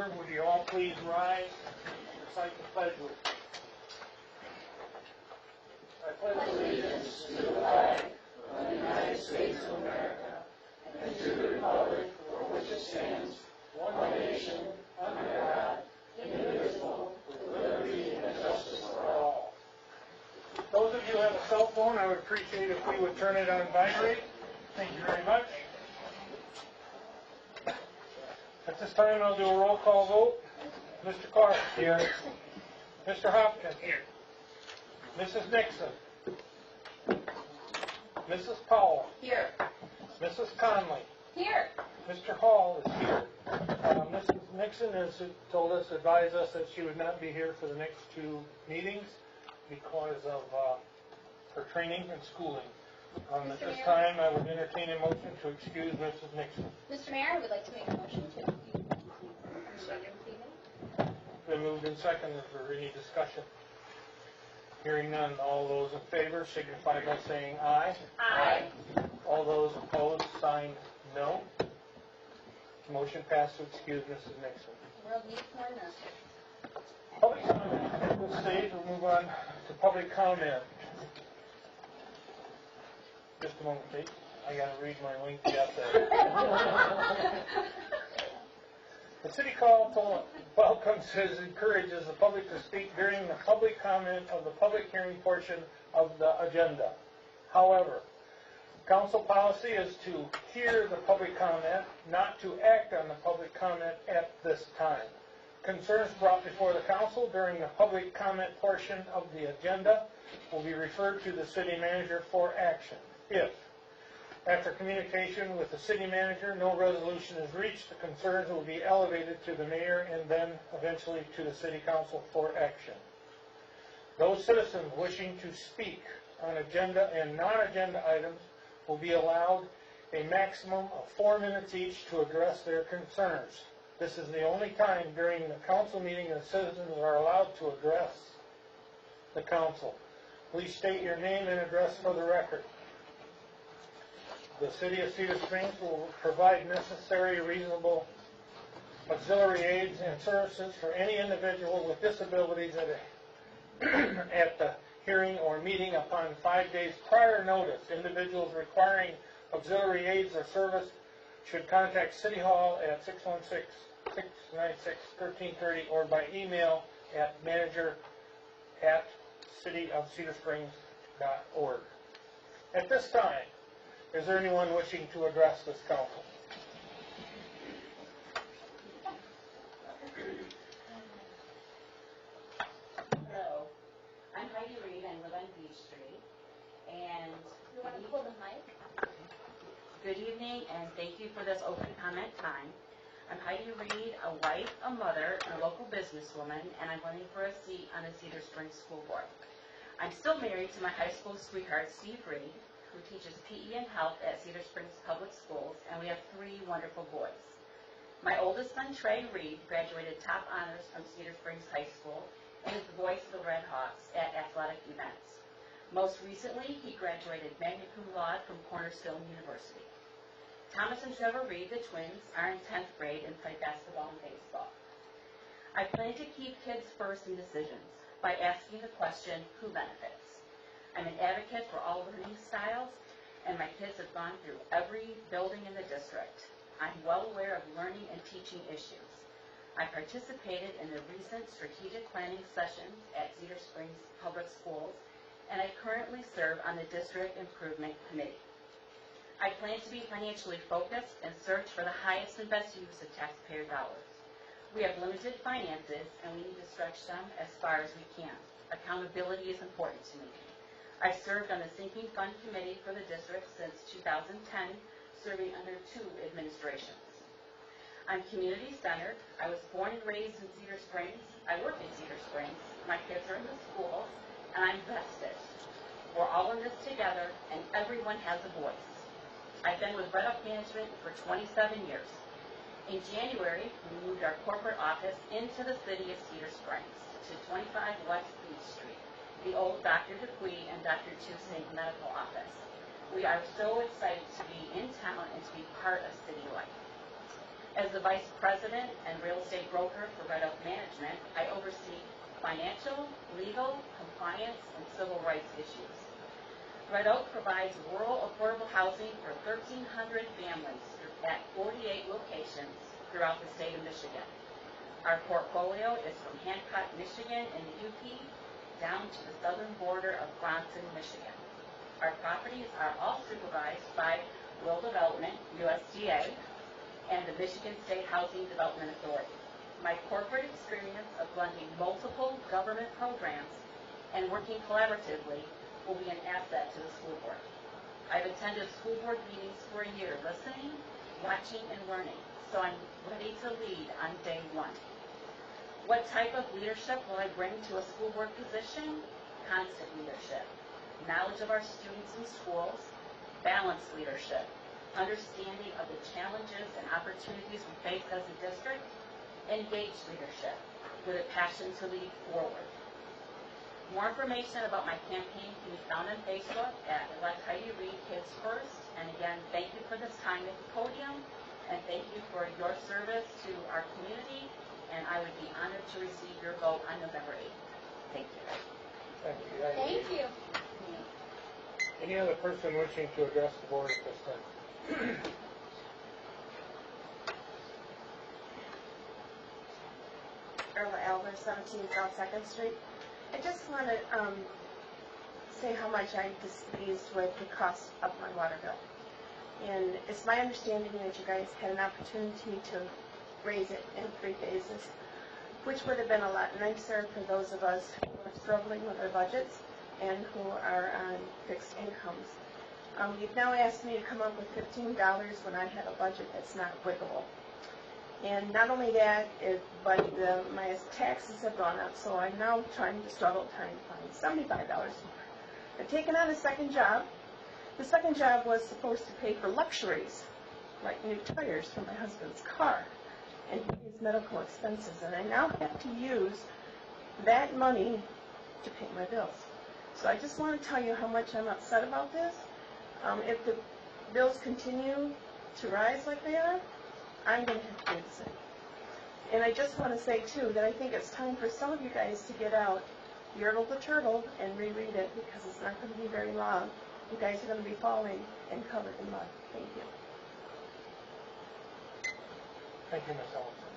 order. Would you all please rise and recite the pledge with me? I pledge allegiance to the flag of the United States of America and to the republic for which it stands, one nation, under God, indivisible, with liberty and justice for all. Those of you who have a cell phone, I would appreciate if we would turn it on vibrate. Thank you very much. At this time, I'll do a roll call vote. Mr. Clark. Here. Mr. Hopkins. Here. Mrs. Nixon. Mrs. Powell. Here. Mrs. Conley. Here. Mr. Hall is here. Mrs. Nixon has advised us that she would not be here for the next two meetings because of her training and schooling. At this time, I would entertain a motion to excuse Mrs. Nixon. Mr. Mayor, I would like to make a motion to excuse Mrs. Nixon this evening. Been moved and seconded. Is there any discussion? Hearing none, all those in favor signify by saying aye. Aye. All those opposed, signed no. Motion passed to excuse Mrs. Nixon. World needs more nurses. Public comment. At this stage, we'll move on to public comment. Just a moment, please. I got to read my link to get there. The City Council welcomes and encourages the public to speak during the public comment of the public hearing portion of the agenda. However, council policy is to hear the public comment, not to act on the public comment at this time. Concerns brought before the council during the public comment portion of the agenda will be referred to the city manager for action. If, after communication with the city manager, no resolution is reached, the concerns will be elevated to the mayor and then eventually to the city council for action. Those citizens wishing to speak on agenda and non-agenda items will be allowed a maximum of 4 minutes each to address their concerns. This is the only time during the council meeting that citizens are allowed to address the council. Please state your name and address for the record. The City of Cedar Springs will provide necessary, reasonable auxiliary aids and services for any individual with disabilities at the hearing or meeting upon 5 days prior notice. Individuals requiring auxiliary aids or service should contact City Hall at 616-696-1330 or by email at manager@cityofcedarsprings.org. At this time, is there anyone wishing to address this council? Hello, I'm Heidi Reed. I live on Beach Street. And You want to pull the mic? good evening, and thank you for this open comment time. I'm Heidi Reed, a wife, a mother, and a local businesswoman, and I'm running for a seat on the Cedar Springs School Board. I'm still married to my high school sweetheart, Steve Reed, who teaches PE and health at Cedar Springs Public Schools, and we have 3 wonderful boys. My oldest son, Trey Reed, graduated top honors from Cedar Springs High School and is the voice of the Red Hawks at athletic events. Most recently, he graduated magna cum laude from Cornerstone University. Thomas and Trevor Reed, the twins, are in 10th grade and play basketball and baseball. I plan to keep kids first in decisions by asking the question, who benefits? I'm an advocate for all learning styles, and my kids have gone through every building in the district. I'm well aware of learning and teaching issues. I participated in the recent strategic planning sessions at Cedar Springs Public Schools, and I currently serve on the District Improvement Committee. I plan to be financially focused and search for the highest and best use of taxpayer dollars. We have limited finances, and we need to stretch them as far as we can. Accountability is important to me. I've served on the Sinking Fund Committee for the district since 2010, serving under 2 administrations. I'm community-centered. I was born and raised in Cedar Springs. I work in Cedar Springs. My kids are in the schools, and I'm vested. We're all in this together, and everyone has a voice. I've been with Red Oak Management for 27 years. In January, we moved our corporate office into the city of Cedar Springs to 25 West Beach Street, the old Dr. Dupuy and Dr. Toussaint medical office. We are so excited to be in town and to be part of city life. As the Vice President and Real Estate Broker for Red Oak Management, I oversee financial, legal, compliance, and civil rights issues. Red Oak provides rural affordable housing for 1,300 families at 48 locations throughout the state of Michigan. Our portfolio is from Hancock, Michigan in the UP down to the southern border of Bronson, Michigan. Our properties are all supervised by Rural Development, USDA, and the Michigan State Housing Development Authority. My corporate experience of blending multiple government programs and working collaboratively will be an asset to the school board. I've attended school board meetings for a year, listening, watching, and learning, so I'm ready to lead on day one. What type of leadership will I bring to a school board position? Constant leadership, knowledge of our students and schools, balanced leadership, understanding of the challenges and opportunities we face as a district, engaged leadership with a passion to lead forward. More information about my campaign can be found on Facebook at Elect Heidi Reed Kids First. And again, thank you for this time at the podium, and thank you for your service to our community, and I would be honored to receive your vote on November 8th. Thank you. Thank you. Heidi. Thank you. Any other person wishing to address the board at this time? Erla Albert, 17 South 2nd Street. I just want to say how much I'm displeased with the cost of my water bill. And it's my understanding that you guys had an opportunity to raise it in 3 phases, which would have been a lot nicer for those of us who are struggling with our budgets and who are on fixed incomes. You've now asked me to come up with $15 when I have a budget that's not wiggable. And not only that, but my taxes have gone up, so I'm now trying to find $75 more. I've taken on a second job. The second job was supposed to pay for luxuries, like new tires for my husband's car, and his medical expenses. And I now have to use that money to pay my bills. So I just want to tell you how much I'm upset about this. If the bills continue to rise like they are, I'm going to have to do the same. And I just want to say, too, that I think it's time for some of you guys to get out Yertle the Turtle and reread it, because it's not going to be very long. You guys are going to be falling and covered in mud. Thank you. Thank you, Ms. Ellison.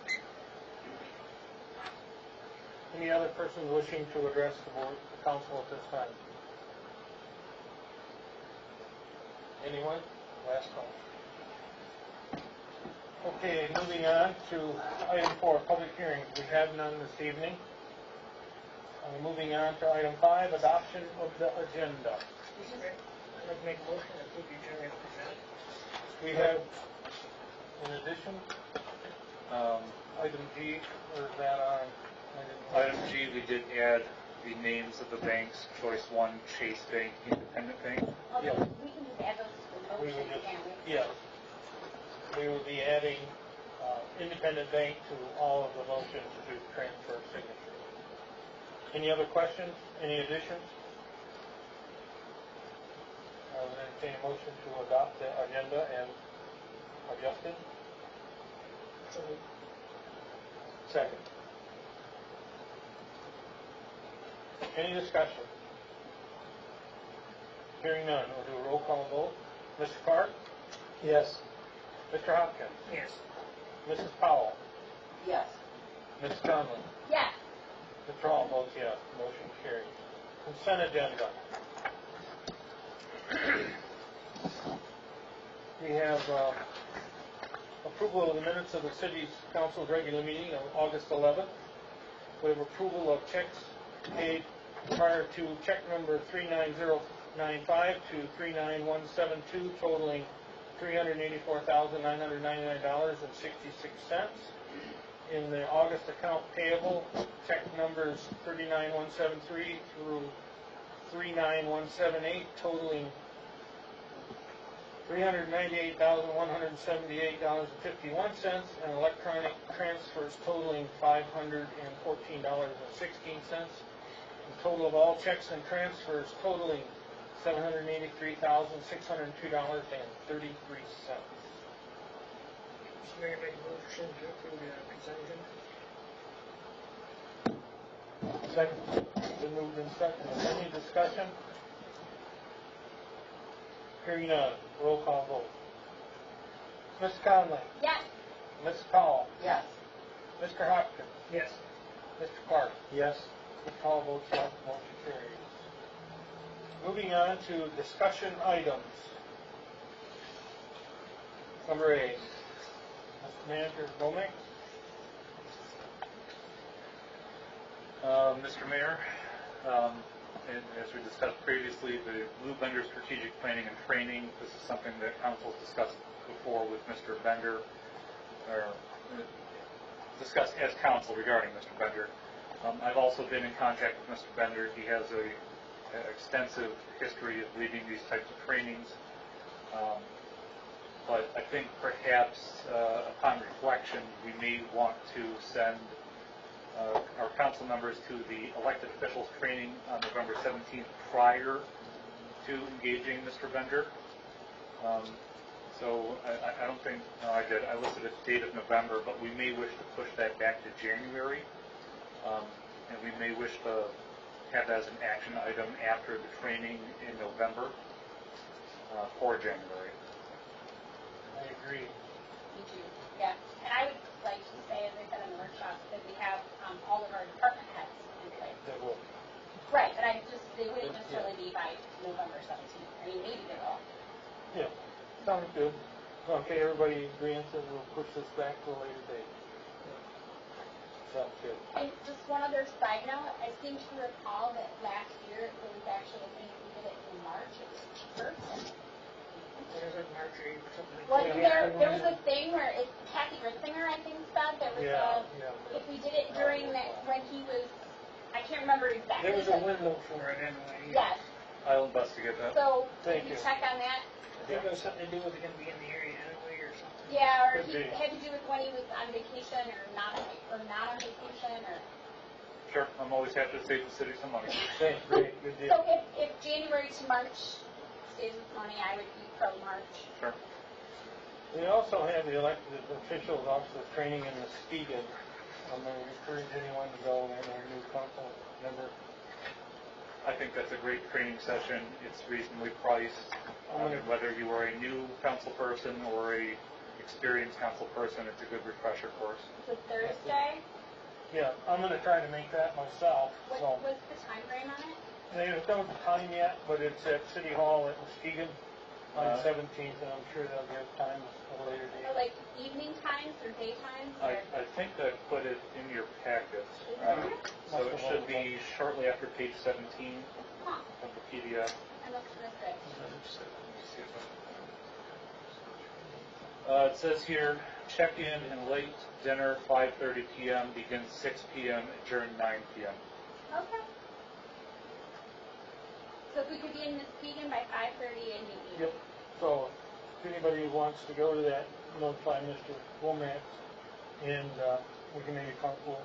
Any other persons wishing to address the board, the council at this time? Anyone? Last call. Okay, moving on to item 4, public hearings. We have none this evening. Moving on to item 5, adoption of the agenda. I'd like to make a motion to approve the agenda as presented. We have, in addition, item G, or is that on? Item G, we did add the names of the banks, Choice 1, Chase Bank, Independent Bank. Yeah. We can just add those to the We motion, will just, can't we? yeah. We will be adding Independent Bank to all of the motions to transfer signature. Any other questions? Any additions? I will entertain a motion to adopt the agenda as adjusted. Second. Any discussion? Hearing none, we'll do a roll call vote. Mr. Clark? Yes. Mr. Hopkins? Yes. Mrs. Powell? Yes. Mrs. Conlon? Yes. Mr. Hall votes yes. Motion carries. Consent agenda. We have approval of the minutes of the City's Council's regular meeting of August 11th. We have approval of checks paid prior to check number 39095 to 39172 totaling $384,999.66. In the August account payable, check numbers 39173 through 39178 totaling $398,178.51, and electronic transfers totaling $514.16. The total of all checks and transfers totaling $783,602.33. Mr. Mayor, make a motion to approve the consent agenda. Second. Been moved and seconded. Any discussion? Hearing none. Roll call vote. Mr. Conley? Yes. Ms. Powell? Yes. Mr. Hopkins? Yes. Mr. Clark? Yes. Mr. Powell votes yes, motion carries. Moving on to discussion items. Number 8. Mr. Manager Gomez? Mr. Mayor, and as we discussed previously, the Blue Bender Strategic Planning and Training, this is something that council's discussed before with Mr. Bender, or discussed as council regarding Mr. Bender. I've also been in contact with Mr. Bender. He has an extensive history of leading these types of trainings. But I think perhaps upon reflection, we may want to send our council members to the elected officials training on November 17th prior to engaging Mr. Bender. So I don't think, no, I did. I listed a date of November, but we may wish to push that back to January. And we may wish to have that as an action item after the training in November for January. I agree. Me too. Yeah. And I would like to say, as I said in the workshop, that we have all of our department heads in place. That will. Right, but they wouldn't necessarily be by November 17th. I mean, maybe they will. Yeah. Sounds good. Okay, everybody agrees that we'll push this back to a later date. Sounds good. And just one other side note, I seem to recall that last year it was actually, I think we did it in March, it was cheaper. What is it, March 8th, something like Wasn't that? there was a thing where Kathy Ritzinger, I think, said there was if we did it during that, when he was, I can't remember exactly. There was a window for it anyway. Yes, I'll investigate that. so Thank can you you. check on that? I think it was something to do with it going to be in the area anyway or something. Yeah, or Could he be. had to do with when he was on vacation or not on vacation or. Sure, I'm always happy to save the city some money. Thanks, great, good deal. So if January to March stays with money, I would be pro March. Sure. We also have the elected officials officer training in Muskegon. I'm going to encourage anyone to go, and our new council member. I think that's a great training session. It's reasonably priced. Whether you are a new council person or a experienced council person, it's a good refresher course. It's a Thursday. Yeah, I'm going to try to make that myself. What So was the time frame on it? they don't know the time yet, but it's at City Hall at Muskegon on the 17th, and I'm sure they'll give times at a later Or date. like evening times or daytimes? Or I think I put it in your packets. is it in there? So it should be shortly after page 17 Huh, of the PDF. I must have missed it. It says here, check-in and late dinner 5:30 p.m. begins 6 p.m. adjourn 9 p.m. Okay. So if we could be in Muskegon by 5:30 and maybe. Yep. So if anybody wants to go to that, notify Mr. Womack, and we can maybe carpool.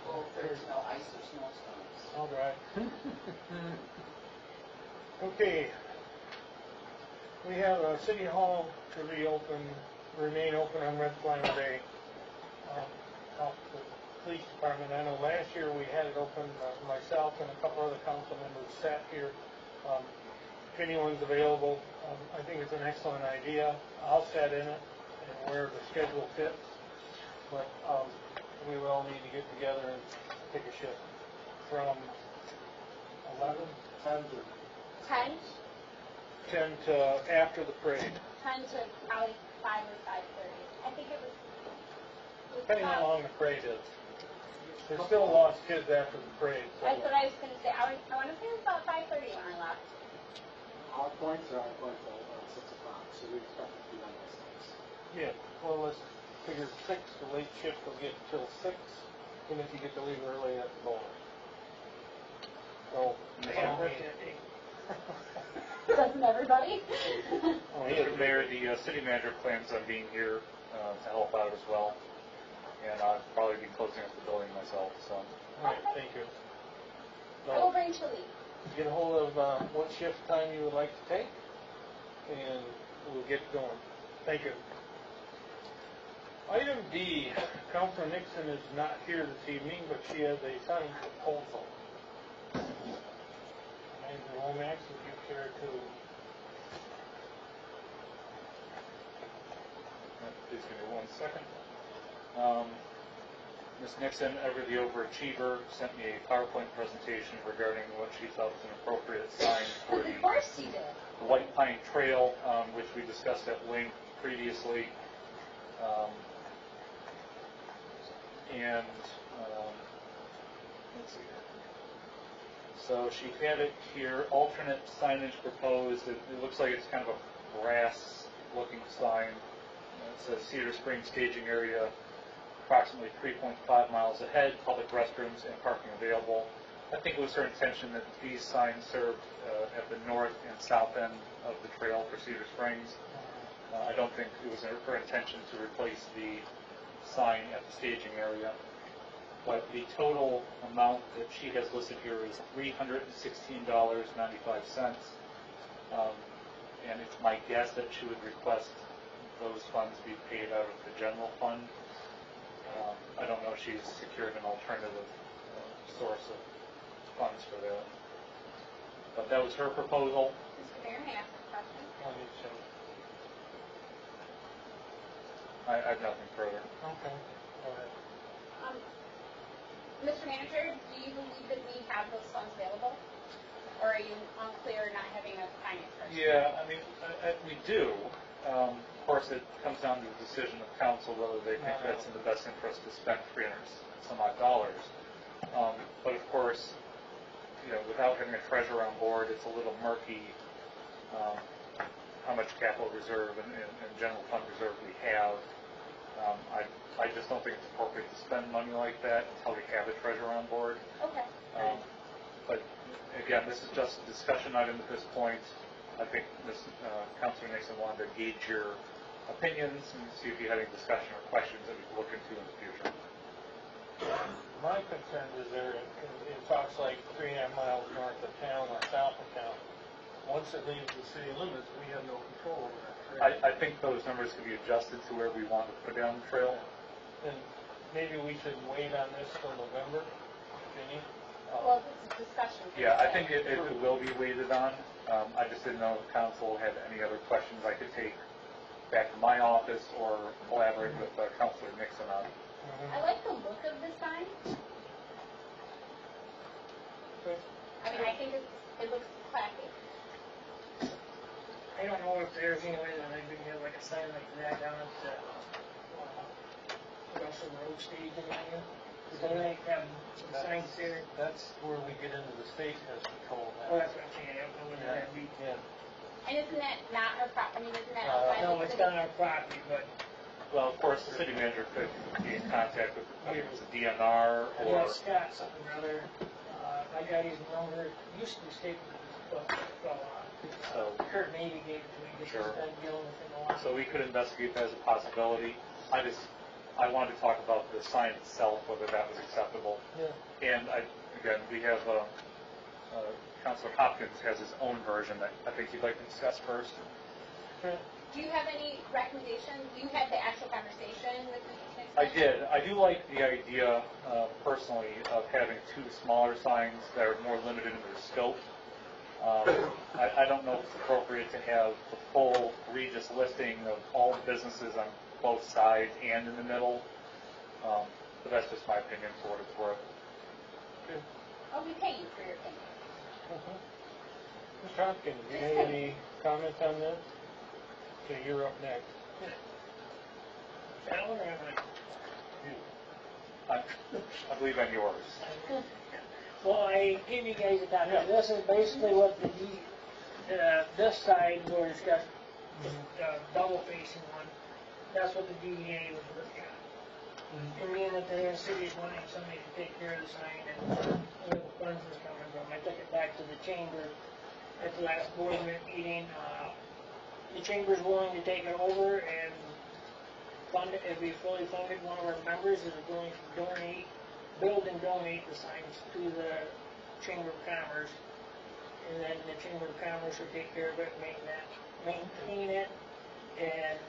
Well, there's no ice or snowstorms. All right. Okay. We have City Hall to reopen, remain open on Red Flag Day. Off the police department. I know last year we had it open, myself and a couple other council members sat here. If anyone's available, I think it's an excellent idea. I'll sit in it and where the schedule fits. But we will all need to get together and take a shift from 11, 10? 10 to after the parade. 10 to probably 5 or 5:30. I think it was Depending on how long the parade is. There's still lost kids after the parade. So. That's what I was going to say. I want to say it was about 5:30 when I left. Our points are 6 o'clock, so we expect it to be on those things. Yeah, well, let's figure 6, the late shift will get till 6, and if you get to leave early, that's a bonus. So, I have work that day. Doesn't everybody? Mr. Mayor, the city manager plans on being here to help out as well. And I'll probably be closing up the building myself, so. all right, thank you. I will So, bring chili. get a hold of what shift time you would like to take, and we'll get going. Thank you. Item D, Councilor Nixon is not here this evening, but she has a sign proposal. Manager Lomax, if you care to. Please give me 1 second. Ms. Nixon, ever the overachiever, sent me a PowerPoint presentation regarding what she thought was an appropriate sign for Of course you did. the White Pine Trail, which we discussed at length previously. Let's see. So she had it here, alternate signage proposed. It looks like it's kind of a brass-looking sign. It says Cedar Springs staging area, approximately 3.5 miles ahead, public restrooms and parking available. I think it was her intention that these signs served at the north and south end of the trail for Cedar Springs. I don't think it was her intention to replace the sign at the staging area. But the total amount that she has listed here is $316.95. And it's my guess that she would request those funds be paid out of the general fund. I don't know if she's secured an alternative source of funds for that. But that was her proposal. Mr. Mayor, may I ask a question? I have nothing further. Okay, go ahead. Mr. Manager, do you believe that we have those funds available? Or are you unclear not having a finance person? Yeah, I mean, we do. Of course, it comes down to the decision of council whether they think that's in the best interest to spend $300 some odd. But of course, without having a treasurer on board, it's a little murky how much capital reserve and general fund reserve we have. I just don't think it's appropriate to spend money like that until we have a treasurer on board. Okay. But again, this is just a discussion item at this point. I think Councilor Nixon wanted to gauge your opinions and see if you had any discussion or questions that we could look into in the future. My concern is it talks like 3.5 miles north of town or south of town. Once it leaves the city limits, we have no control over that trail. I think those numbers can be adjusted to where we want to put down the trail. And maybe we should wait on this till November, Jenny? Well, it's a discussion. Yeah, I think it will be waited on. I just didn't know if council had any other questions I could take back to my office or collaborate with Councilor Nixon on. I like the look of the sign. I mean, I think it looks classy. I don't know if there's any way that I could get like a sign like that down at the Russell Road stage area. Because I like having some signs there. That's where we get into the state has control of Oh, that. that's what I'm saying, I don't know whether that'd be. Yeah. And isn't that not our property? I mean, isn't that outside No, the it's city? on our property, but Well, of course, the city manager could be in contact with the DNR I or... know Scott something or other, my guy isn't longer, used to be stable, but, So, Kurt maybe gave it to me, because Sure. he's been dealing with him a lot. so we could investigate that as a possibility. I wanted to talk about the sign itself, whether that was acceptable. Yeah. And again, we have Councilor Hopkins has his own version that I think he'd like to discuss first. Do you have any recommendations? You had the actual conversation with Mrs. Nixon? I did. I do like the idea, personally, of having two smaller signs that are more limited in their scope. I don't know if it's appropriate to have the full Regis listing of all businesses on both sides and in the middle, but that's just my opinion for what it's worth. Oh, we pay you for your opinion. Mr. Hopkins, do you have any comments on this? Okay, you're up next. That one, I'm like, I believe on yours. well, I gave you guys a copy. This is basically what this side where it's got the double facing one, that's what the DEA was looking at. And being that the city is wanting somebody to take care of the sign and where the funds was coming from, I took it back to the chamber at the last board meeting. The chamber's willing to take it over and fund it, if we fully funded. One of our members is going to build and donate the signs to the Chamber of Commerce. And then the Chamber of Commerce will take care of it, maintain it, and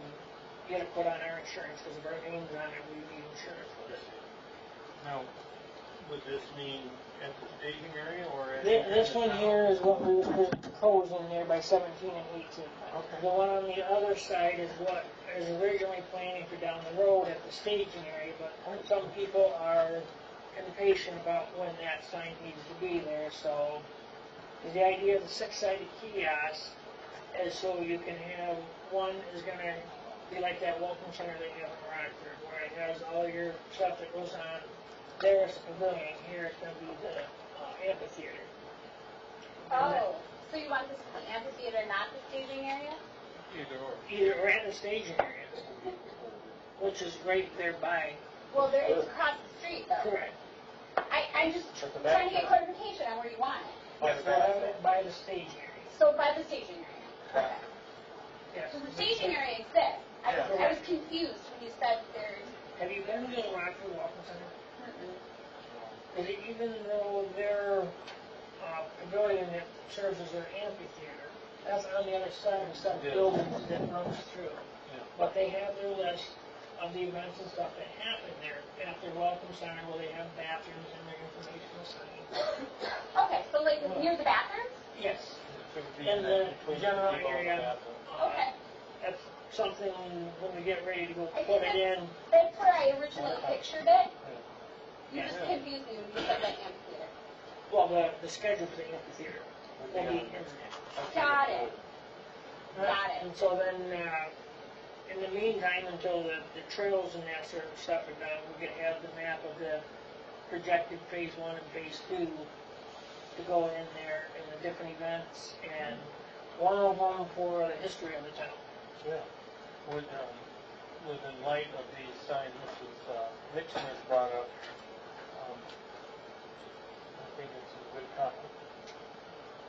get it put on our insurance, because if our name's on it, we need insurance for it. Now, would this mean at the staging area or at? This one here is what we were proposing there by 17 and 18. Okay. The one on the other side is what is originally planning for down the road at the staging area, but some people are impatient about when that sign needs to be there, so the idea of the 6-sided kiosk is so you can have, one is gonna be like that welcome center they have in Rockford, where it has all your stuff that goes on. There's the pavilion, here it's gonna be the amphitheater. Oh, so you want this to be amphitheater, not the staging area? Either or. Either we're at the staging area, which is right there by. Well, it's across the street though. Correct. I'm just At the trying to back. get clarification on where you want it. Yes, we'll have it by the staging area. So by the staging area. Okay. Yes. So the staging area exists. I was confused when you said there's. Have you been to the Rockford Welcome Center? Is it even though their pavilion that serves as their amphitheater, that's on the other side of the set of buildings that runs through. But they have their list of the events and stuff that happen there at their Welcome Center, where they have bathrooms and their informational signs. Okay, so like near the bathrooms? Yes. It would be In the between general people and area. bathroom. Okay. That's something when we get ready to go I put think it in. that's where I originally pictured it. You Yeah. just confused me when you said that amphitheater. Well, the schedule for the amphitheater will be in there. Got it. Got it. And so then, in the meantime, until the trails and that sort of stuff are done, we're gonna have the map of the projected phase 1 and phase 2 to go in there and the different events, and one of them for the history of the town. Yeah. With in light of these signs Mrs. Nixon has brought up, I think it's a good topic.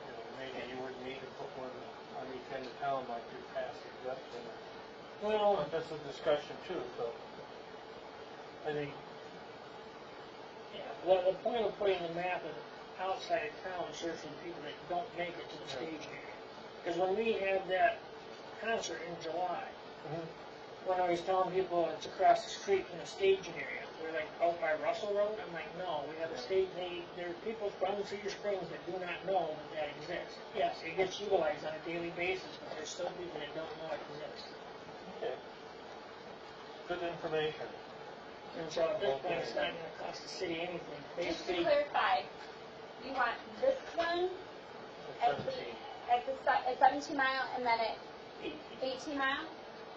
You know, maybe you would need to put one on each end of town like your past suggestion. Well, But that's a discussion too, so I think, yeah, the point of putting the map is outside of town serves for the people that don't make it to the stage area. Because when we had that concert in July, when I was telling people it's across the street from the staging area, they're like, out by Russell Road? I'm like, no, we have a stage, there are people from Cedar Springs that do not know that exists. Yes, it gets utilized on a daily basis, but there's still people that don't know it exists. okay. Good information. And so at this point, it's not gonna cost the city anything. Just to Basically, clarify, you want this one It's at the, 17. at 17 Mile and then at 18 Mile?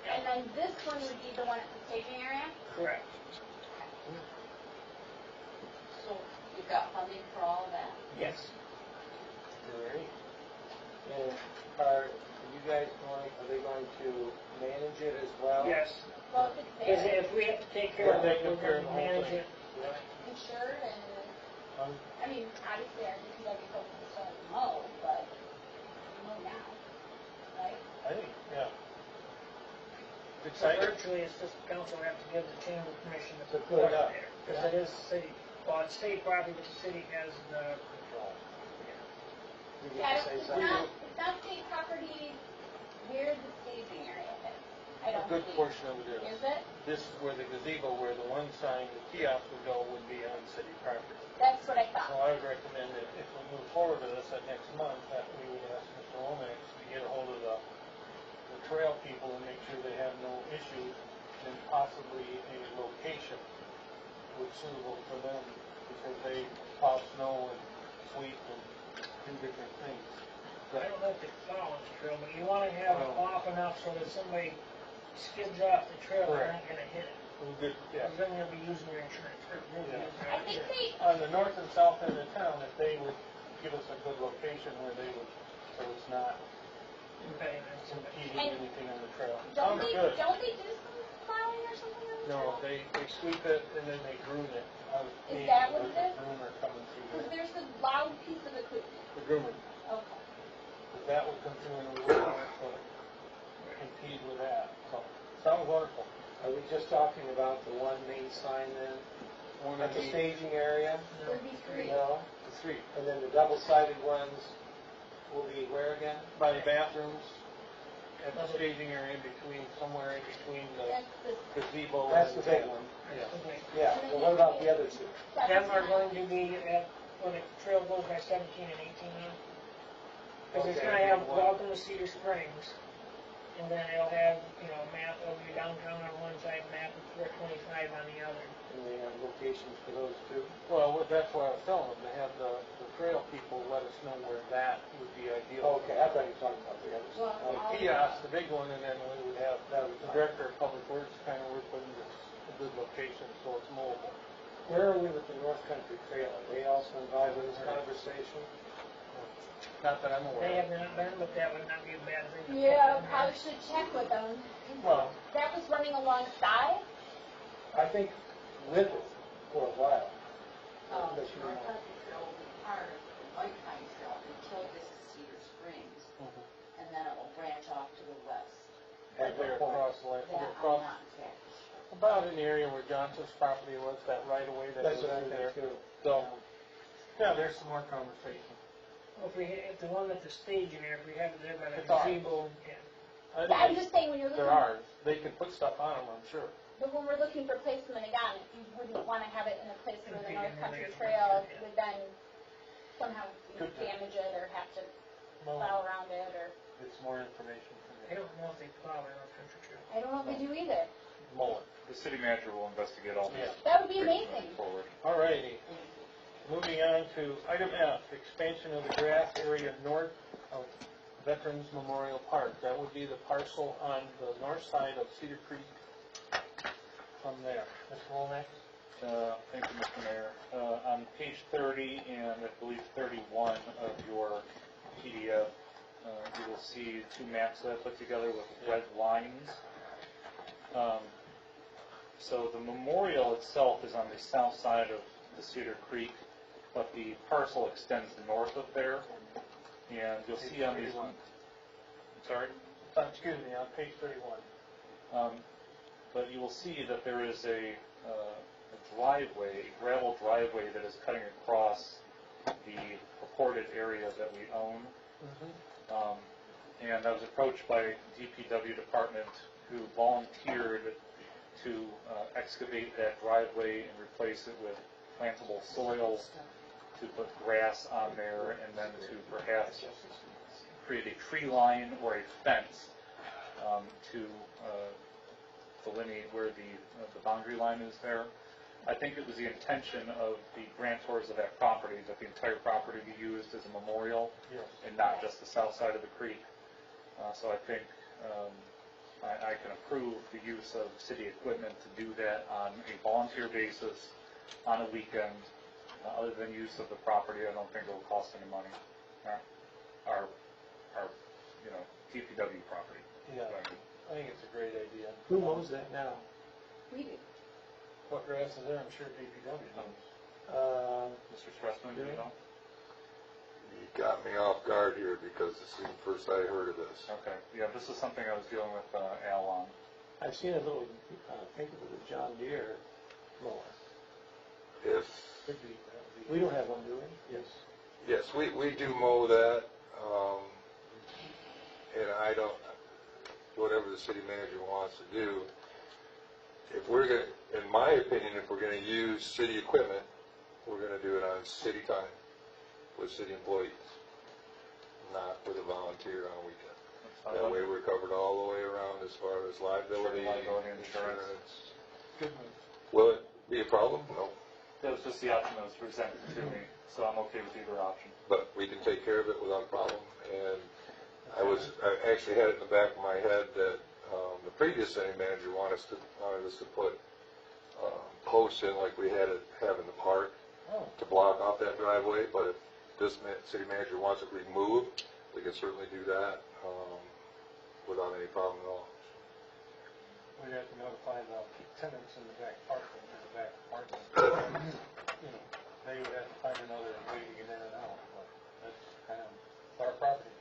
And then this one would be the one at the staging area? correct. So you've got funding for all of that? Yes. Great. And are you guys are they going to manage it as well? Yes. Well, if it's Because there, if we have to take care of it, we're Care of gonna the whole manage thing. it. insured and, Um, I mean, obviously our DPW folks will still have to mow, but you mow now, right? I think, yeah. So Excited? virtually, it's just council have to give the chamber permission to To put put it it up. there. Because it is city, well, it's state property, but the city has the, You Yeah, get to say it's something? not state property where the staging area is. I A don't good believe. portion of it is. Is it? This is where the gazebo, where the one sign, the kiosk would go, would be on city property. That's what I So thought. I would recommend that if we move forward with this at next month, that we would ask Mr. Lomax to get a hold of the trail people and make sure they have no issues, and possibly a location was suitable for them, because they plow snow and sweep and do different things. I don't know if they follow the trail, but you wanna have it off enough so that somebody skids off the trail, they're not gonna hit it. It was good, yeah. Because then you'll be using your insurance, or you'll be Yeah. using I your think insurance. they, On the north and south end of town, if they would give us a good location where they would, so it's not Impediments. impeding And anything on the trail. don't Sounds they, good. don't they do some plowing or something on the No, trail? they sweep it and then they groom it. I was Is meeting that what with it the is? groomer coming through Because there. there's a loud piece of equipment. The groomer, Okay. but that would come through and we wouldn't have to impede with that, so, sounds wonderful. Are we just talking about the one main sign then? One At of the staging area? There'd be three. No? The three, And then the double-sided ones will be where again? by the bathrooms at the staging area in between, somewhere in between the That's the, gazebo. That's and the big one. Yeah. Okay. Yeah, well, what about the other two? Them are going to be at, when the trail goes by 17 and 18 on. Because it's Okay, gonna have what? welcome to Cedar Springs. And then it'll have, you know, a map of your downtown on one side, map of 425 on the other. And we have locations for those two? Well, that's why I was telling them, to have the trail people let us know where that would be ideal. Okay, I thought you were talking about the others. Well, The I'll- kiosk, the big one, and then we would have That would be the fine. director of public works kind of work with a good location, so it's mobile. Where are we with the North Country Trail? Are they also involved in this conversation? Not that I'm They aware have not been, but that would not be a bad thing. to put yeah, in there. probably should check with them. of. Well, That was running alongside. I think with it for a while. North Unless you want- Country Trail will be part of White Pine Trail until this is Cedar Springs, and then it will branch off to the west. right there across the That I'm across, not exactly sure. about in the area where Johnson's property was, that right of way that That's goes what I through there. think too. So, yeah, there's some more conversation. Well, if the one at the stage in there, if we have it there by the It's ours. gazebo, yeah. I'm just saying, when you're They're looking, ours. They can put stuff on them, I'm sure. but when we're looking for placement again, you wouldn't want to have it in a place where the Okay, North then Country they- Trail would then somehow Good point. damage it or have to Well, plow around it, or, it's more information I from don't know if they plow the North Country Trail. I don't know if they do either. Mullen. The city manager will investigate all Yeah. this. That would be moving amazing. Forward. All righty. Moving on to item F, expansion of the grass area north of Veterans Memorial Park. That would be the parcel on the north side of Cedar Creek from there. Mr. Womack? Thank you, Mr. Mayor. On page 30 and I believe 31 of your PDF, you will see two maps that I put together with red lines. So the memorial itself is on the south side of the Cedar Creek, but the parcel extends north of there. And you'll see on these, sorry? Excuse me, on page 31. But you will see that there is a driveway, a gravel driveway that is cutting across the purported area that we own. And I was approached by DPW department who volunteered to excavate that driveway and replace it with plantable soil, to put grass on there, and then to perhaps create a tree line or a fence to delineate where the boundary line is there. I think it was the intention of the grantors of that property that the entire property be used as a memorial Yes. and not just the south side of the creek. So I think I can approve the use of city equipment to do that on a volunteer basis on a weekend. Other than use of the property, I don't think it will cost any money. Our DPW property. Yeah, I think it's a great idea. Who owns that now? We do. What grass is there? I'm sure DPW knows. Mr. Stressman, do you know? You got me off guard here because this is the first I heard of this. Okay, yeah, this is something I was dealing with Al on. I've seen a little, I think it was a John Deere mower. If, Could be. We don't have one, do we? Yes. yes, we do mow that, and I don't, whatever the city manager wants to do, if we're gonna, in my opinion, if we're gonna use city equipment, we're gonna do it on city time with city employees, not with a volunteer on a weekend. That way we're covered all the way around as far as liability, Liability insurance. insurance. Good move. Will it be a problem? No. That was just the option that was presented to me, so I'm okay with either option. But we can take care of it without problem. And I actually had it in the back of my head that the previous city manager wanted us to put posts in like we have in the park to block off that driveway. But if this city manager wants it removed, we can certainly do that without any problem at all. We'd have to notify the tenants in the back parking, You know, they would have to find another way to get in and out, but that's kind of our property.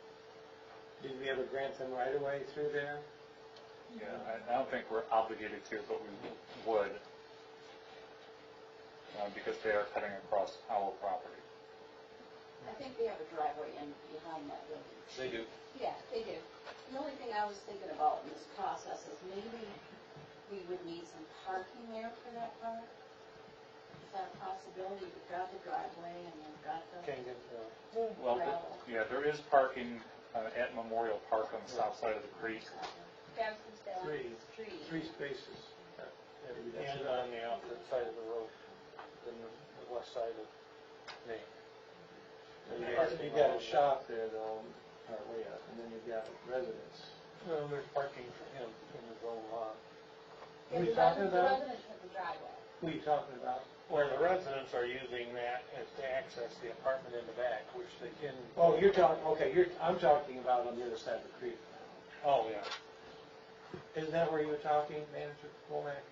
Did we ever grant them right away through there? Yeah, I don't think we're obligated to, but we would, because they are cutting across our property. I think we have a driveway in behind that building. They do. Yeah, they do. The only thing I was was thinking about in this process is maybe we would need some parking there for that park. Is that a possibility? You've got the driveway and you've got the Can't get, Well, gravel. yeah, there is parking at Memorial Park on the south side of the creek. Grab some still. Trees. Three spaces. and on the opposite side of the road, than the west side of Main. You got a shop there though, partway up, and then you got residents. Well, there's parking for him in his own lot. What are you The talking about? residents have the driveway. What are you talking about? Where the residents are using that as to access the apartment in the back, which they can. Oh, you're talking, okay, I'm talking about on the other side of the creek. Oh, yeah. Isn't that where you were talking, Manager Womack?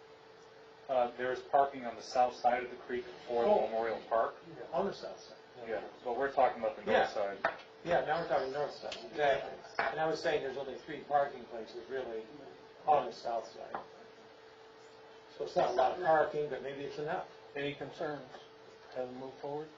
There's parking on the south side of the creek for the Oh. Memorial Park. On the south side. Yeah, but we're talking about the north Yeah. side. Yeah, now we're talking north side. Exactly. And I was saying there's only 3 parking places really on the south side. So it's not a lot of parking, but maybe it's enough. Any concerns? Have them move forward?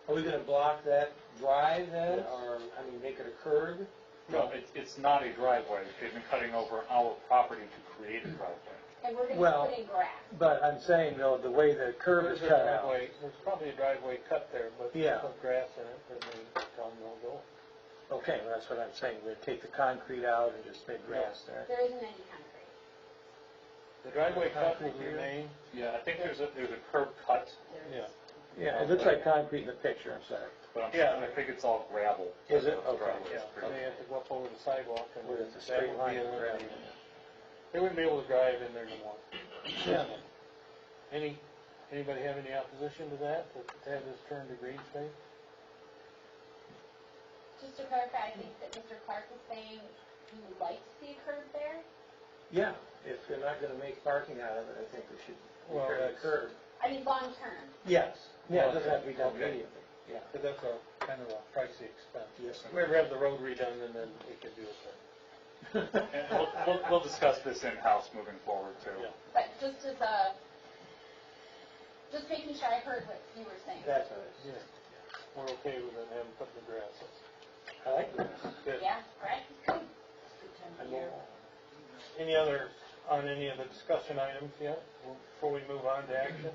Are we gonna block that drive then, or, I mean, make it a curb? No, it's not a driveway. They've been cutting over our property to create a driveway. And we're Well- gonna put in grass. But I'm saying though, the way the curb is There's a cut out. driveway, there's probably a driveway cut there, but Yeah. put grass in it, then they tell them they'll go. Okay, well, that's what I'm saying. We'll take the concrete out and just make grass there. There isn't any concrete. The driveway cut will Concrete here. remain. Yeah, I think there's a curb cut, Yeah. Yeah, it looks like concrete in the picture, I'm sorry. but Yeah. I think it's all gravel. Is it? Those Okay. driveways, Yeah, pretty they have to go up over the sidewalk and Where it's a that straight would line be of gravel. eliminated. They wouldn't be able to drive in there no more. Yeah. Anybody have any opposition to that, to have this turned to green space? Just to clarify, I think that Mr. Clark was saying he would like to see a curb there. Yeah, if they're not gonna make parking out of it, I think we should Well, repair the that's- curb. I mean, long term. Yes. Yeah, it doesn't have to be done Okay. immediately. Yeah. But that's a kind of a pricey expense. Yes. We'd have the road redone and then we could do it then. And we'll discuss this in-house moving forward too. Yeah. But just as just making sure I heard what you were saying. That's what it is. Yeah. We're okay with them having put the grass in. I like this. Good. Yeah, right? Good. Any other, on any of the discussion items yet, before we move on to action?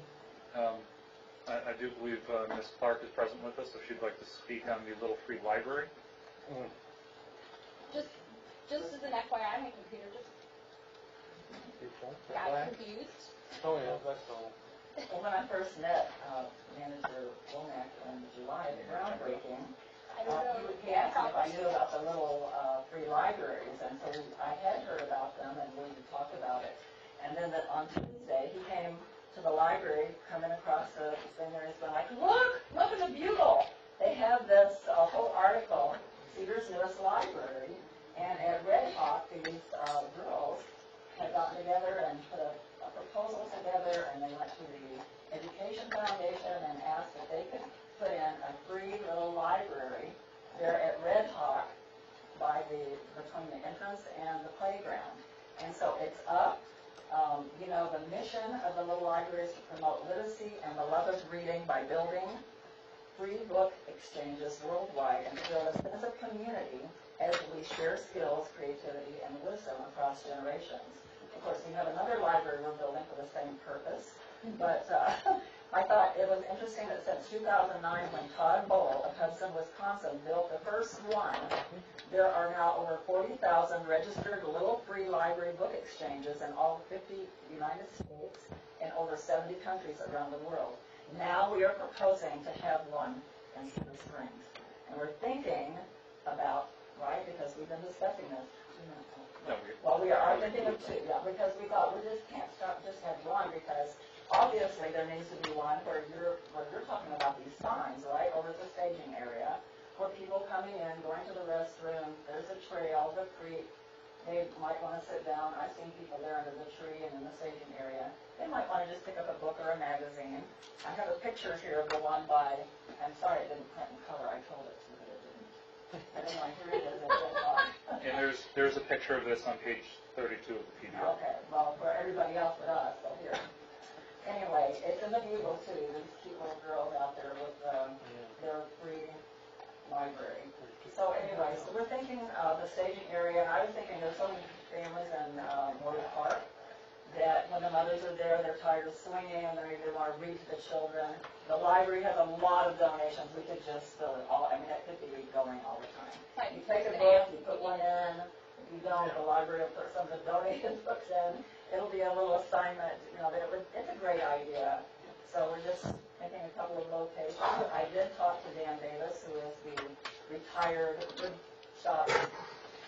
I do believe Ms. Clark is present with us, if she'd like to speak on the Little Free Library. Just as an FYI, my computer just got confused. Oh, yeah, that's all. Well, when I first met Manager Womack in July at the groundbreaking, I don't know. he asked me if I knew about the little free libraries, and so I had heard about them, and we talked about it. And then on Tuesday, he came to the library, coming across the thing there, he's going like, look at the Bugle! They have this whole article, Cedar's newest library, and at Red Hawk, these girls had gotten together and put a proposal together, and they went to the Education Foundation and asked if they could put in a free little library there at Red Hawk between the entrance and the playground. And so it's up. The mission of the little library is to promote literacy and the love of reading by building free book exchanges worldwide and to build a sense of community as we share skills, creativity, and wisdom across generations. Of course, we have another library we're building for the same purpose, but I thought it was interesting that since 2009, when Todd Bowl of Hudson, Wisconsin, built the first one, there are now over 40,000 registered little free library book exchanges in all 50 United States and over 70 countries around the world. Now we are proposing to have one in Cedar Springs. And we're thinking about, right, because we've been discussing this. Well, we are thinking of 2, yeah, because we thought we just can't just have one, because obviously there needs to be one where you're talking about these signs, right, over the staging area, where people coming in, going to the restroom, there's a trail, the creek, they might want to sit down. I've seen people there under the tree and in the staging area. They might want to just pick up a book or a magazine. I have a picture here of the one by, I'm sorry it didn't print in color, I told it to, but it didn't. But anyway, here it is. And there's a picture of this on page 32 of the PDF. Okay, well, for everybody else but us, so here. Anyway, it's in the Bugle too, these cute little girls out there with their free library. So anyway, so we're thinking of the staging area, and I was thinking there's so many families in Murray Park that when the mothers are there, they're tired of swinging and they want to read to the children. The library has a lot of donations. We could just fill it all. I mean, that could be going all the time. You take a book, you put one in. If you don't, the library will put some of the donated books in. It'll be a little assignment, you know, it's a great idea. So we're just making a couple of locations. I did talk to Dan Davis, who is the retired wood shop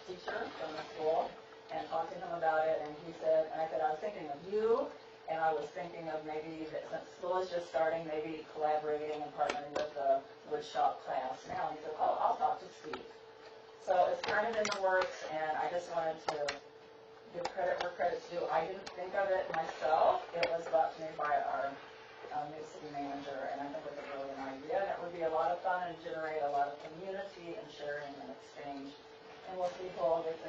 teacher from the school, and talked to him about it, and he said, and I said, I was thinking of you, and I was thinking of maybe, that since school is just starting, maybe collaborating and partnering with the wood shop class now. And he said, oh, I'll talk to Steve. So it's kind of in the works, and I just wanted to give credit where credit's due. I didn't think of it myself. It was brought to me by our new city manager, and I think it's a brilliant idea, and it would be a lot of fun and generate a lot of community and sharing and exchange, and we'll see who all gets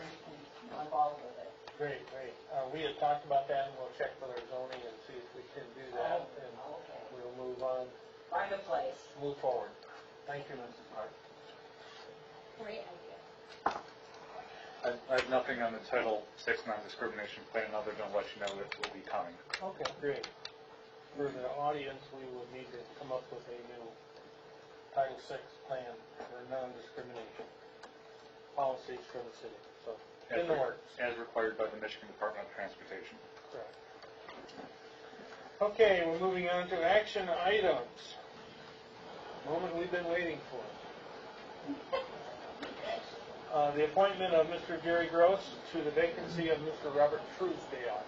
involved with it. Great, great. We had talked about that, and we'll check with our zoning and see if we can do that, and we'll move on, Find a place. move forward. Thank you, Mrs. Hart. Great idea. I have nothing on the Title VI non-discrimination plan other than let you know that it will be coming. Okay, great. For the audience, we will need to come up with a new Title VI plan for non-discrimination policies for the city. So, in the works. As required by the Michigan Department of Transportation. Correct. Okay, we're moving on to action items. Moment we've been waiting for. The appointment of Mr. Jerry Gross to the vacancy of Mr. Robert Truesdale.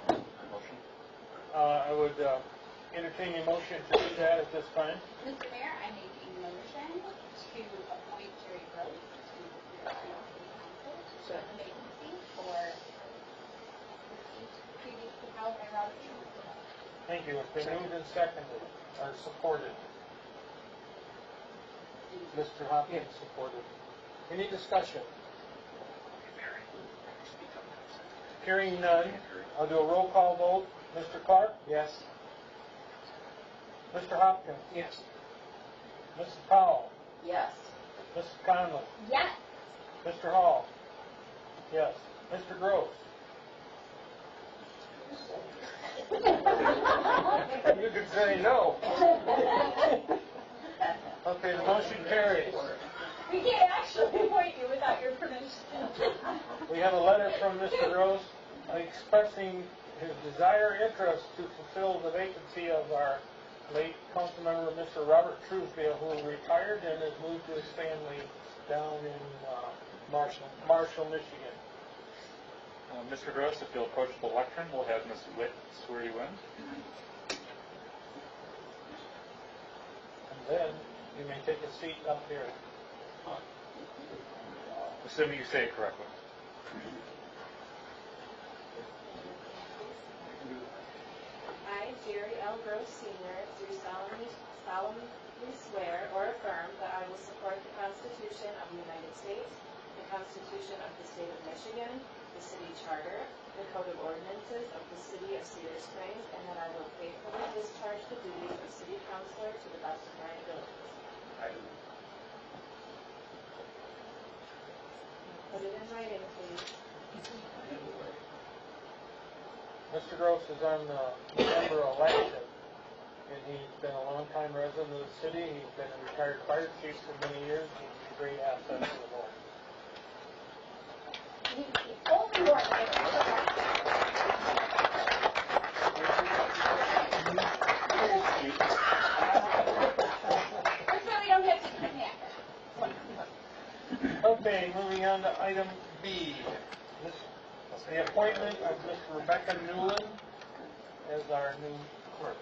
Motion? I would entertain a motion to do that at this time. Mr. Mayor, I make a motion to appoint Jerry Gross to the City Council for the vacancy for previously held by Robert Truesdale. Thank you. It's been moved and seconded, or supported. Mr. Hopkins supported. Any discussion? Hearing none, I'll do a roll call vote. Mr. Clark? Yes. Mr. Hopkins? Yes. Mrs. Powell? Yes. Mrs. Conlon? Yes. Mr. Hall? Yes. Mr. Gross? You could say no. Okay, the motion carries. We can't actually appoint you without your permission. We have a letter from Mr. Gross expressing his desire and interest to fulfill the vacancy of our late council member, Mr. Robert Truesdale, who retired and has moved to his family down in Marshall, Michigan. Mr. Gross, if you'll approach the lectern, we'll have Ms. Witt swear you in. And then you may take a seat up here. Assuming you say it correctly. I, Jerry L. Gross Sr., do solemnly swear or affirm that I will support the Constitution of the United States, the Constitution of the State of Michigan, the City Charter, the Code of Ordinances of the City of Cedar Springs, and that I will faithfully discharge the duties of City Councilor to the best of my abilities. Put it in writing, please. Mr. Gross is on the member election, and he's been a long-time resident of the city. He's been a retired fire chief for many years. He's a great asset to the board. Okay, moving on to item B. The appointment of Ms. Rebecca Newland as our new clerk.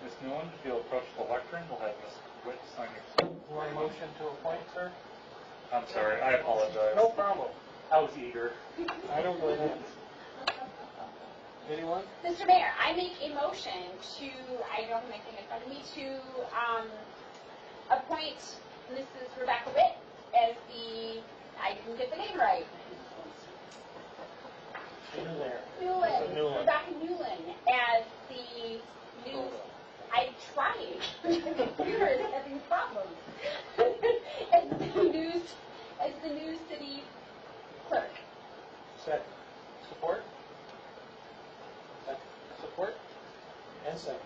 Ms. Newland, if you'll approach the lectern, we'll have Ms. Witt sign your... You want a motion to appoint, sir? I'm sorry, I apologize. No problem. I was eager. I don't blame you. Anyone? Mr. Mayor, I make a motion to, I don't have anything in front of me, to appoint Mrs. Rebecca Witt as the, I didn't get the name right. Newland. Rebecca Newland as the new, I tried. The computer is having problems. Second. Support? Support? And second.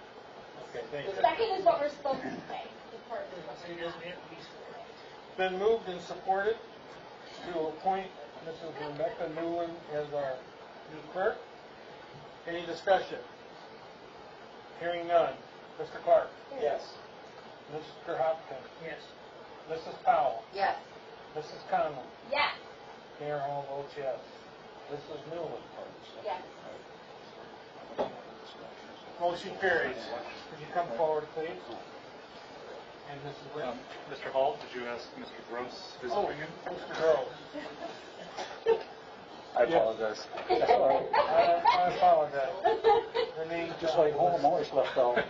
Okay, thank you. Second is what we're supposed to say. Support is what So it we're doesn't not. have to be sworn. Been moved and supported to appoint Mrs. Rebecca Newland as our new clerk. Any discussion? Hearing none. Mr. Clark? Yes. Mr. Hopkins? Yes. Mrs. Powell? Yes. Mrs. Conlon? Yes, Mayor Hall votes yes. Mrs. Newland? yes. Motion carries. Could you come forward, please? And Mrs. Lynn? Mr. Hall, did you ask Mr. Gross his Oh, opinion? Mr. Gross. I apologize. I apologize. The name Just like home, always left out. He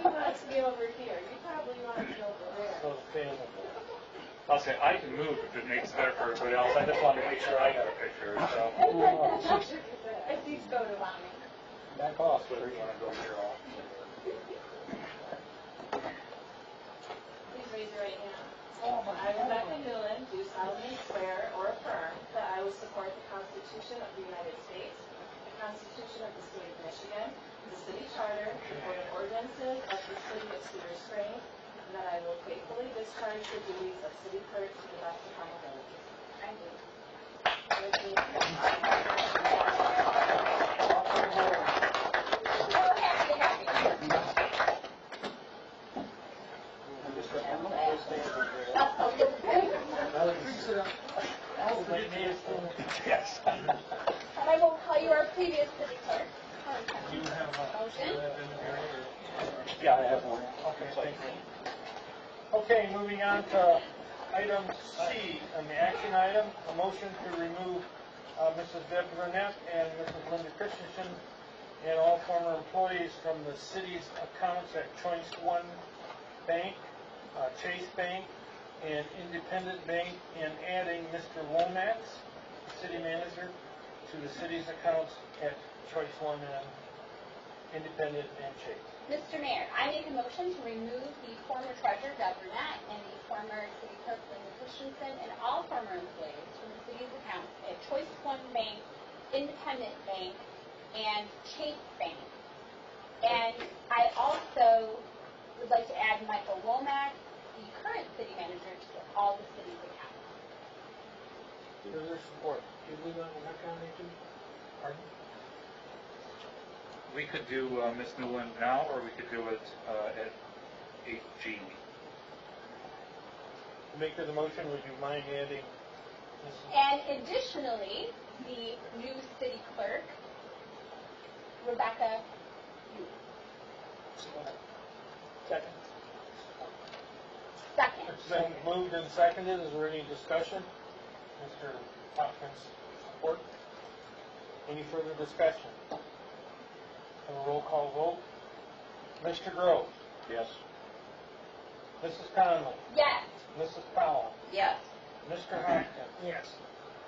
wants to be over here, you probably want to be over there. So family. I'll say, I can move if it makes it better for everybody else. I just wanted to make sure I got a picture, so. If these go to mommy. Back off. Whether you want to go here or not. Please raise your right hand. I, Rebecca Newland, do solemnly swear or affirm that I will support the Constitution of the United States, the Constitution of the State of Michigan, the city charter, and ordinances of the city of Cedar Springs, and that I will faithfully discharge the duties of city clerk to the best of my ability. I do. Yes. And I will call you our previous city clerk. Do you have a Motion? Yeah, I have one. Okay, thank you. Okay, moving on to item C, an action item, a motion to remove Mrs. Deb Burnett and Mrs. Linda Christensen and all former employees from the city's accounts at Choice One Bank, Chase Bank, and Independent Bank, and adding Mr. Lomax, city manager, to the city's accounts at Choice One and Independent and Chase. Mr. Mayor, I make a motion to remove the former treasurer, Deb Burnett, and the former city clerk, Linda Christensen, and all former employees from the city's accounts at Choice One Bank, Independent Bank, and Chase Bank. And I also would like to add Michael Womack, the current city manager, to all the city's accounts. Is there support? Did we want to work on it too? Pardon? We could do Ms. Newland now, or we could do it at 8G. To make the motion, would you mind adding Mrs. And additionally, the new city clerk, Rebecca Second. Second. It's been moved and seconded. Is there any discussion? Mr. Hopkins, support. Any further discussion? Have a roll call vote. Mr. Grove? Yes. Mrs. Conlon? Yes. Mrs. Powell? Yes. Mr. Hopkins? Yes.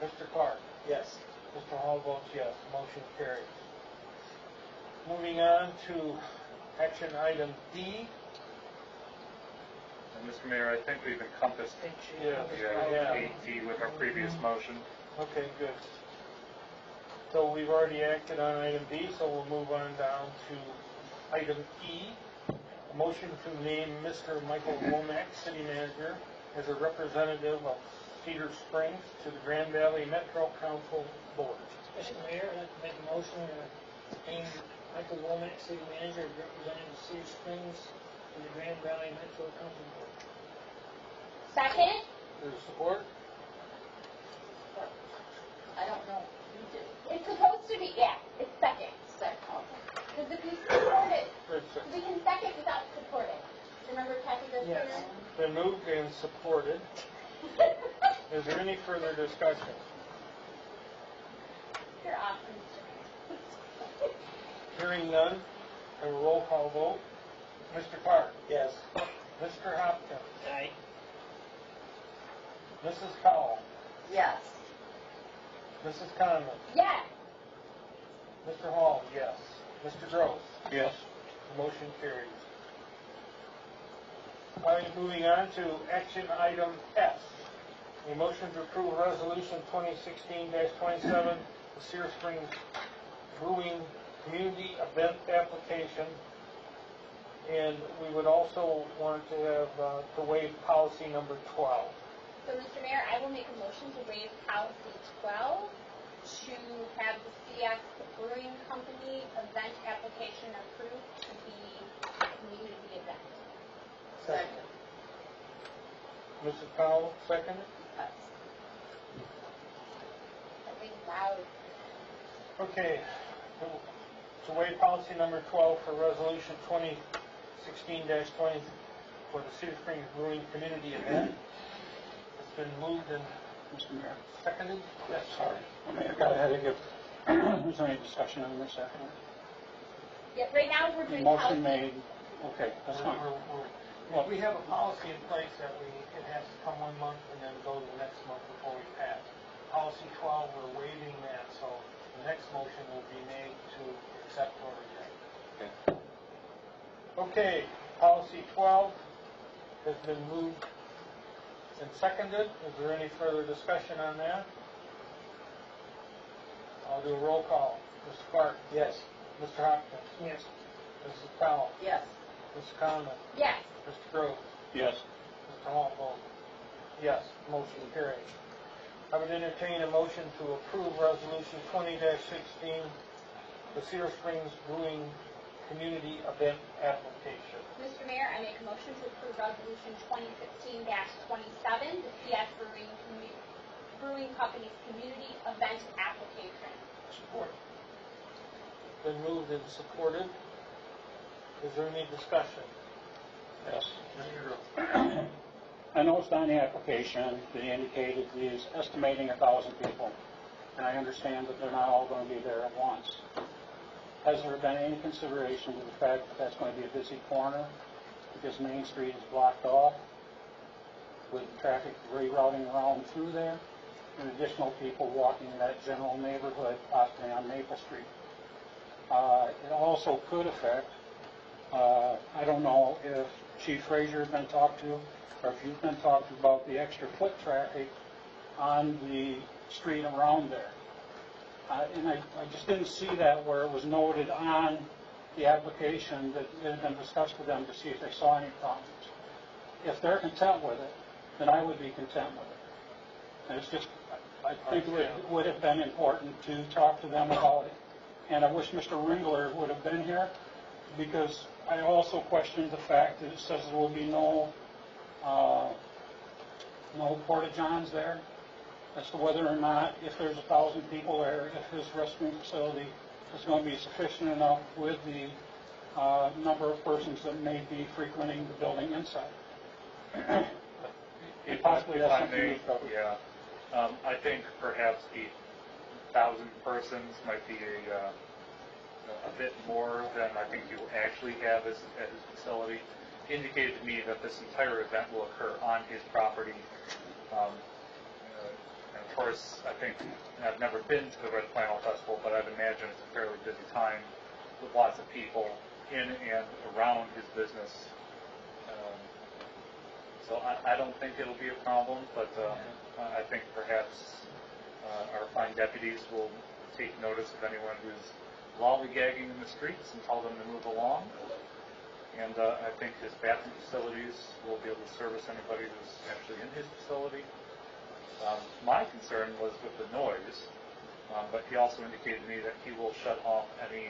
Mr. Clark? Yes. Mr. Hall votes yes. Motion carries. Moving on to action item D. And Mr. Mayor, I think we've encompassed Yeah. 8D with our previous motion. Okay, good. So we've already acted on item D, so we'll move on down to item E. A motion to name Mr. Michael Womack, city manager, as a representative of Cedar Springs to the Grand Valley Metro Council Board. Mr. Mayor, I'd like to make a motion to name Michael Womack, city manager, representing Cedar Springs to the Grand Valley Metro Council Board. Second? Is there support? I don't know. It's supposed to be, yeah, it's second. Because if you support it, we can second without support it. Remember Kathy Griffin? Yes. Been moved and supported. Is there any further discussion? You're awesome, Mr. Mayor. Hearing none, a roll call vote. Mr. Clark? Yes. Mr. Hopkins? Aye. Mrs. Powell? Yes. Mrs. Conlon? Yes. Mr. Hall, yes. Mr. Gross? Yes. Motion carries. Moving on to action item F. A motion to approve resolution 2016-27 the Cedar Springs Brewing Community Event Application. And we would also want to have, to waive policy number 12. So, Mr. Mayor, I will make a motion to waive policy 12 to have the CX Brewing Company event application approved to be a community event. Second. Mrs. Powell, seconded. Something loud. Okay. To waive policy number 12 for resolution 2016-20 for the Cedar Springs Brewing Community Event. It's been moved and Mr. Mayor. seconded. Yes, sorry. Mayor, got ahead of you. Is there any discussion on this after? Yeah, right now we're doing Motion policy. made. Okay, that's fine. If we have a policy in place that it has to come 1 month and then go to the next month before we pass. Policy 12, we're waiving that, so the next motion will be made to accept or reject. Okay, policy 12 has been moved and seconded. Is there any further discussion on that? I'll do a roll call. Mr. Clark? Yes. Mr. Hopkins? Yes. Mrs. Powell? Yes. Mr. Conlon? Yes. Mr. Grove? Yes. Mr. Hall? Yes, motion carried. I would entertain a motion to approve resolution 20-16, the Cedar Springs Brewing Community Event Application. Mr. Mayor, I make a motion to approve resolution 2016-27, the CS Brewing Company's community event application. Support. Been moved and supported. Is there any discussion? Yes. Mr. Grove? I noticed on the application that he indicated he is estimating 1,000 people, and I understand that they're not all going to be there at once. Has there been any consideration to the fact that that's going to be a busy corner because Main Street is blocked off with traffic rerouting around through there and additional people walking in that general neighborhood possibly on Maple Street? It also could affect, I don't know if Chief Frazier has been talked to or if you've been talked to about the extra foot traffic on the street around there. And I just didn't see that where it was noted on the application that it had been discussed with them to see if they saw any problems. If they're content with it, then I would be content with it. And it's just, I think it would have been important to talk to them about it. And I wish Mr. Ringler would have been here because I also questioned the fact that it says there will be no porta-johns there, as to whether or not, if there's 1,000 people there, if his restroom facility is going to be sufficient enough with the number of persons that may be frequenting the building inside. If Possibly that's I something may, we've covered. yeah. I think perhaps 8,000 persons might be a bit more than I think you will actually have at his facility. He indicated to me that this entire event will occur on his property. And of course, I think, I've never been to the Red Flannel Festival, but I'd imagine it's a fairly busy time with lots of people in and around his business. So I don't think it'll be a problem, but I think perhaps our fine deputies will take notice of anyone who's lollygagging in the streets and tell them to move along. And I think his bathroom facilities will be able to service anybody who's actually in his facility. My concern was with the noise, but he also indicated to me that he will shut off any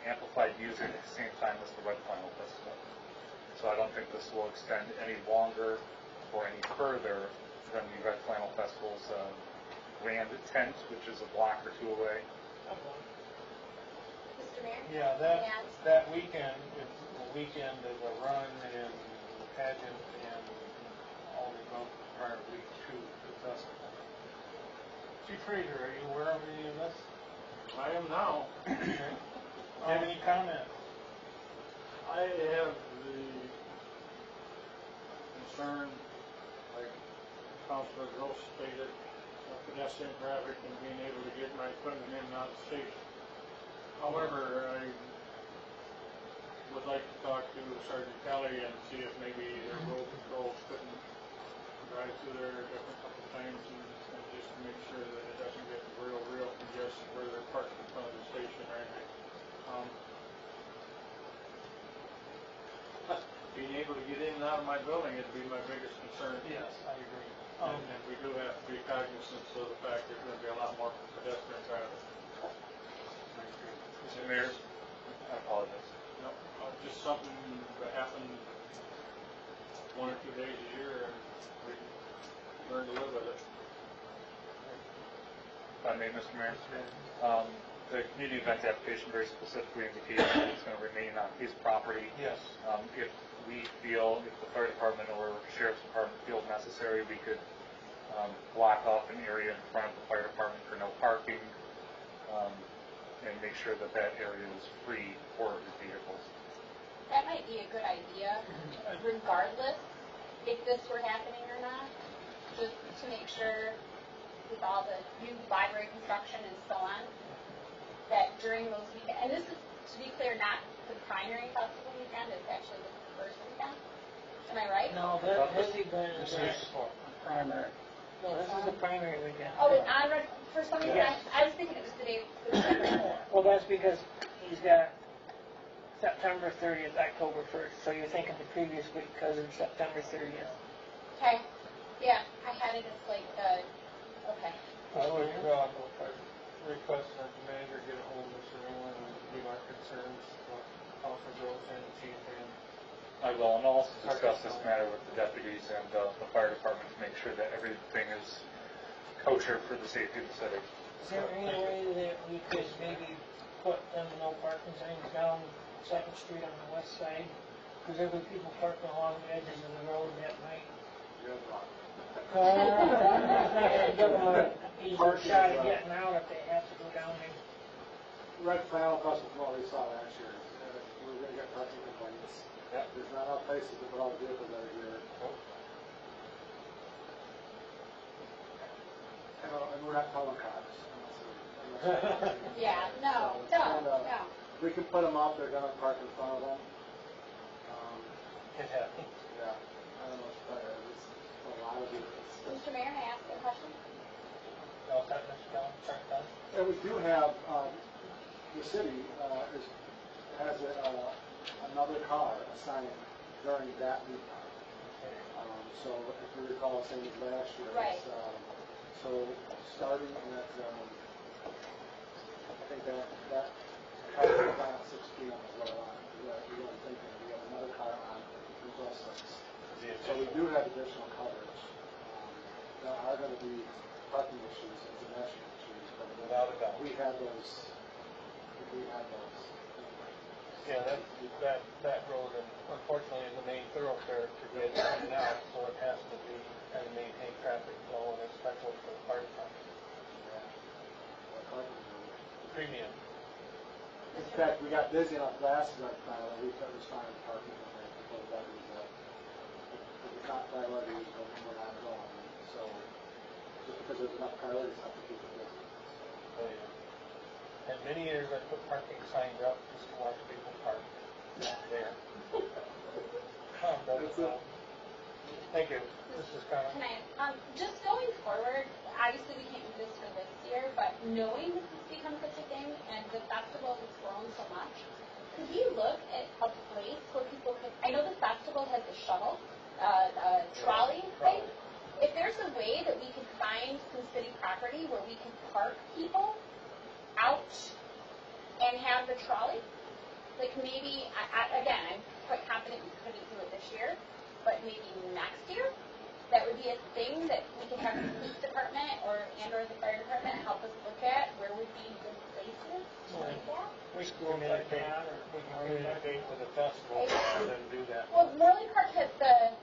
amplified music at the same time as the Red Flannel Festival. So I don't think this will extend any longer or any further than the Red Flannel Festival's grand tent, which is a block or two away. Mr. Mayor? Yeah, that weekend, it's a weekend of a run and the pageant and all the events prior week to the festival. Chief Frazier, are you aware of any of this? I am now. Okay. Do you have any comment? I have the concern, like Councilor Gross stated, of pedestrian traffic and being able to get my equipment in and out of the station. However, I would like to talk to Sergeant Kelly and see if maybe their road patrols couldn't drive through there a couple times and just to make sure that it doesn't get real congested where being able to get in and out of my building would be my biggest concern. Yes, I agree. And we do have to be cognizant of the fact there's going to be a lot more pedestrian traffic. Mr. Mayor, I apologize. No, just something that happened 1 or 2 days a year, and we learn to live with it. If I may, Mr. Mayor, the community event application very specifically indicates that it's going to remain on his property. Yes. If we feel, if the fire department or sheriff's department feels necessary, we could block off an area in front of the fire department for no parking, and make sure that that area is free for his vehicles. That might be a good idea, regardless if this were happening or not, just to make sure with all the new library construction and so on, that during those weekends, and this is, to be clear, not the primary festival weekend, it's actually the first weekend. Am I right? No, his event is, Primary. no, this is the primary weekend. Oh, it's on, for some reason, Yes. I was thinking it was the day before. Well, that's because he's got September 30th, October 1st, so you're thinking the previous week because it's September 30th. Okay, yeah, I had it as like, okay. I would request that the manager get a hold of Mr. England and give our concerns, Councilor Gross and the chief and I will, and I'll also discuss this matter with the deputies and the fire department to make sure that everything is kosher for the safety of the city. Is there any way that we could maybe put them no parking signs down 2nd Street on the west side? Because there'll be people parking along the edges of the road that night. Give them an easy shot of getting out if they have to go down there. Red flannel customers from what we saw last year. We're gonna get parking complaints. Yep. There's not enough places to put all the vehicles out here. And we're not calling cops. Yeah, no, no. We can put them up, they're gonna park in front of them. it happens. Yeah, I don't know what's better, it's a lot of vehicles. Mr. Mayor, may I ask a question? No, Mr. Kelly, sorry, Kelly. And we do have, the city has another car assigned during that week. So if you recall, same as last year. Right. So starting at, I think that car is about 6 p.m. as well. We don't think that we have another car on until 6. So we do have additional coverage. There are going to be parking issues and congestion issues, but Without a doubt. we have those. Yeah, that road, unfortunately, is the main thoroughfare to get in and out, so it has to be, kind of maintain traffic flow, and especially for the fire department. Premium. In fact, we got busy enough last night, and we could respond to parking because that was, if it's not priorities, then we're not going. So, just because there's enough priorities, have to keep it busy. And many years I put parking signs up just to watch people park there. Thank you. This is kind of. Can I, just going forward, obviously we can't do this for this year, but knowing this has become such a thing and the festival has grown so much, could we look at a place where people could, I know the festival has a shuttle, trolley thing. If there's a way that we could find some city property where we can park people out and have the trolley, like maybe, again, I'm quite confident we couldn't do it this year, but maybe next year, that would be a thing that we could have the police department or the fire department help us look at where would be good places to do that. We can communicate with the festival and then do that. Well, Morley Park has the,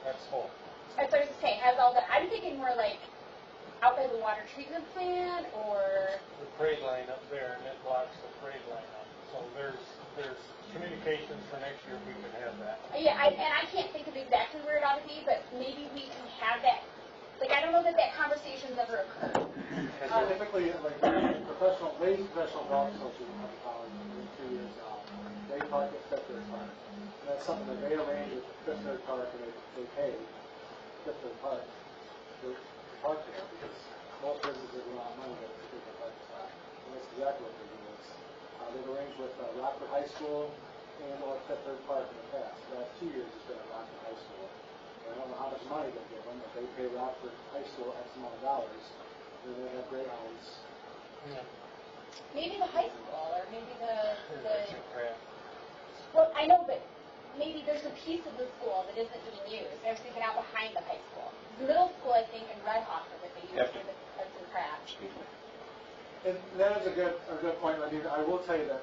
That's full. as I was saying, has all the, I'm thinking more like out by the water treatment plant or, The parade line up there, and it blocks the parade line up. So there's communications for next year, we can have that. yeah, and I can't think of exactly where it ought to be, but maybe we can have that, like, I don't know that conversation's ever occurred. Typically, like, ladies professional golf association of college, 2 years now, they park at Fifth Third Park. And that's something that they arrange at Fifth Third Park, and they pay Fifth Third Park to park there, because most businesses don't have money to take a parking spot. And that's exactly what they do. They've arranged with Rockford High School, and or Fifth Third Park in the past. The last 2 years has been at Rockford High School. I don't know how much money they give them, but they pay Rockford High School X amount of dollars, and they have greyhounds. Maybe the high school, or maybe the well, I know, but maybe there's a piece of the school that isn't being used. They're thinking out behind the high school. Middle school, I think, in Red Hawk that they use for the arts and crafts. And that is a good point, Nadine. I will tell you that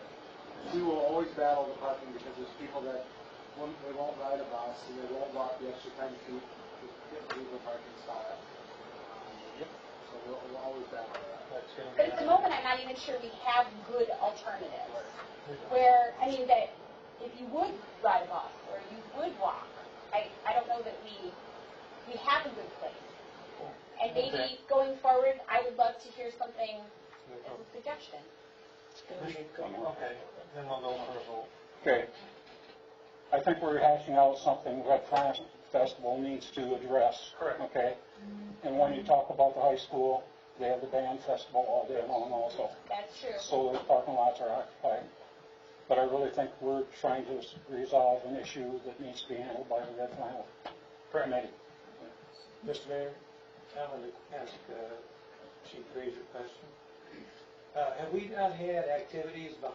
we will always battle the parking because there's people that they won't ride a bus and they won't walk the extra 10 feet to get a legal parking spot. So we'll always battle that. But at the moment, I'm not even sure we have good alternatives. Where, I mean, that if you would ride a bus or you would walk, I don't know that we have a good place. And maybe going forward, I would love to hear something as a suggestion. Okay, then we'll go for a vote. Okay. I think we're hashing out something Red Flag Festival needs to address. Correct. Okay? And when you talk about the high school, they have the band festival all day long also. That's true. So the parking lots are occupied. But I really think we're trying to resolve an issue that needs to be handled by the Red Flag Committee. Mr. Mayor, I want to ask Chief Fraser a question. Have we not had activities behind